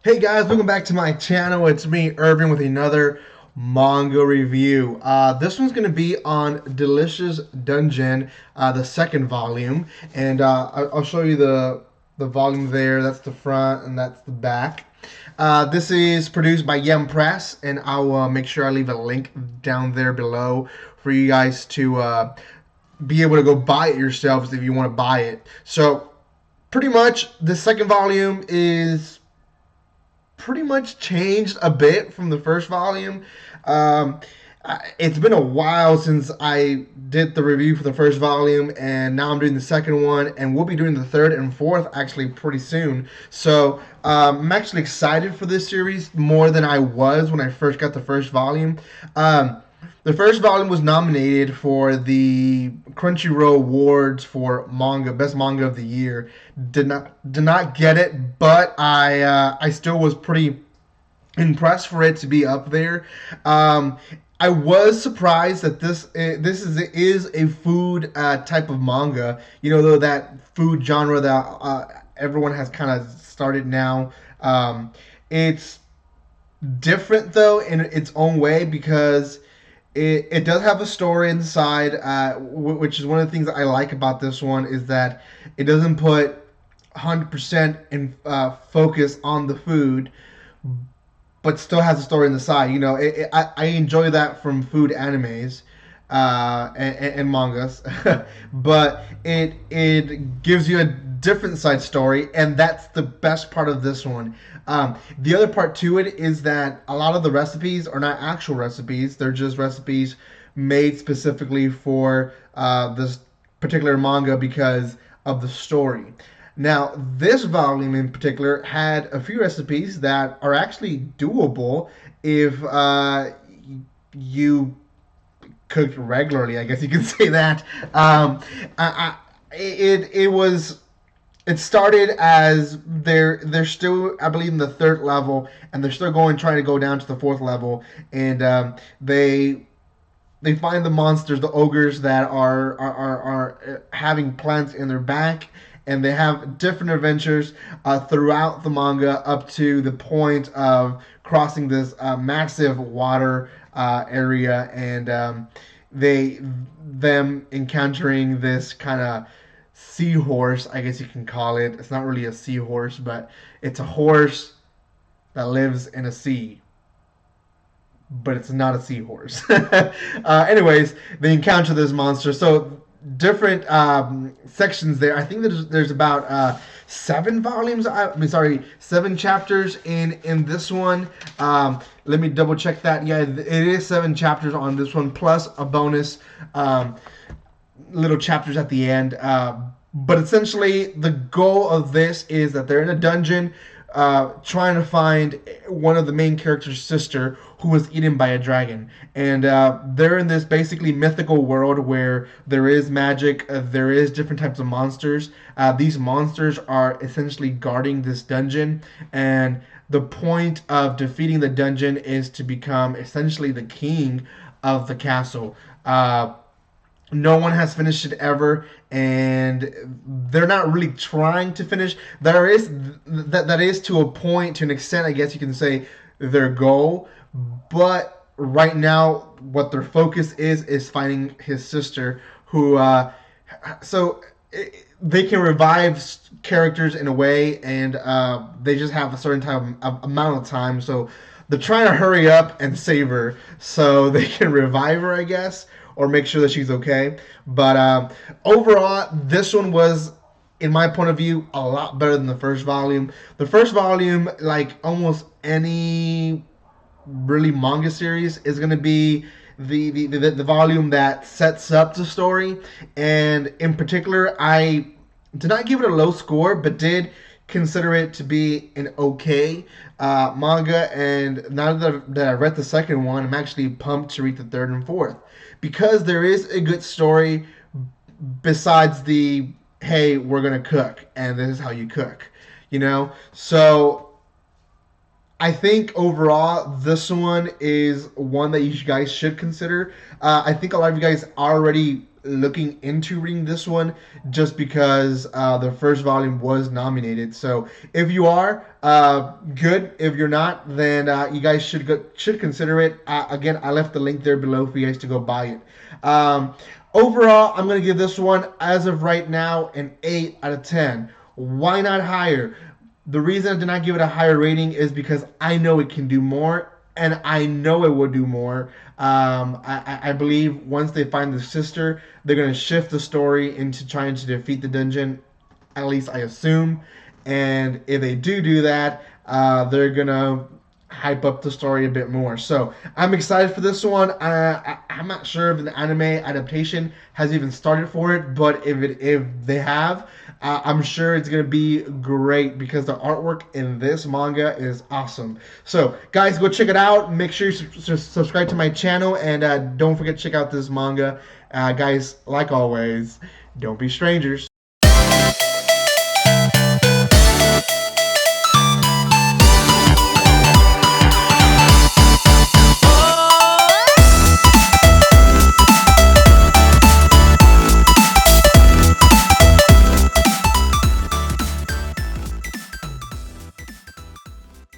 Hey guys, welcome back to my channel. It's me, Irvin, with another manga review. This one's going to be on Delicious Dungeon, the second volume, and I'll show you the volume there. That's the front, and that's the back. This is produced by Yem Press, and I'll make sure I leave a link down there below for you guys to be able to go buy it yourselves if you want to buy it. So, pretty much, the second volume is pretty much changed a bit from the first volume. Um, it's been a while since I did the review for the first volume, and now I'm doing the second one, and we'll be doing the third and fourth actually pretty soon. So I'm actually excited for this series more than I was when I first got the first volume. Um, the first volume was nominated for the Crunchyroll Awards for manga, best manga of the year. Did not get it, but I still was pretty impressed for it to be up there. I was surprised that this is a food type of manga. You know, though, that food genre that everyone has kind of started now. It's different though in its own way because it does have a story inside, which is one of the things that I like about this one is that it doesn't put 100% in focus on the food, but still has a story on the side. You know, I enjoy that from food animes and mangas, but it gives you a different side story, and that's the best part of this one. The other part to it is that a lot of the recipes are not actual recipes; they're just recipes made specifically for this particular manga because of the story. Now, this volume in particular had a few recipes that are actually doable if you cooked regularly. I guess you can say that. It was it started as they're still, I believe, in the third level, and they're still going trying to go down to the fourth level, and they find the monsters, the ogres that are having plants in their back, and they have different adventures throughout the manga up to the point of crossing this massive water area, and they them encountering this kind of seahorse, I guess you can call it. It's not really a seahorse, but it's a horse that lives in a sea, but it's not a seahorse. Anyways, they encounter this monster. So different sections there. I think there's about seven volumes. I mean, sorry, seven chapters in this one. Let me double check that. Yeah, it is seven chapters on this one, plus a bonus little chapters at the end. But essentially, the goal of this is that they're in a dungeon trying to find one of the main character's sister who was eaten by a dragon. And they're in this basically mythical world where there is magic, there is different types of monsters. These monsters are essentially guarding this dungeon, and the point of defeating the dungeon is to become essentially the king of the castle. No one has finished it ever, and they're not really trying to finish. That is to a point, to an extent, I guess you can say, their goal. But right now, what their focus is finding his sister, who so they can revive characters in a way, and they just have a certain amount of time. So they're trying to hurry up and save her so they can revive her, I guess, or make sure that she's okay. But overall, this one was, in my point of view, a lot better than the first volume. The first volume, like almost any really manga series, is going to be the volume that sets up the story. And in particular, I did not give it a low score, but did consider it to be an okay manga. And now that I read the second one, I'm actually pumped to read the third and fourth because there is a good story besides the hey, we're gonna cook and this is how you cook, you know. So I think overall this one is one that you guys should consider. I think a lot of you guys already looking into reading this one just because the first volume was nominated. So if you are, good. If you're not, then you guys should consider it. Again, I left the link there below for you guys to go buy it. Overall, I'm going to give this one, as of right now, an 8 out of 10. Why not higher? The reason I did not give it a higher rating is because I know it can do more, and I know it will do more. I believe once they find the sister, they're going to shift the story into trying to defeat the dungeon, at least I assume. And if they do that, they're going to hype up the story a bit more. So I'm excited for this one. I'm not sure if the anime adaptation has even started for it, but if they have, I'm sure it's gonna be great because the artwork in this manga is awesome. So guys, go check it out. Make sure you subscribe to my channel, and don't forget to check out this manga. Guys, like always, don't be strangers.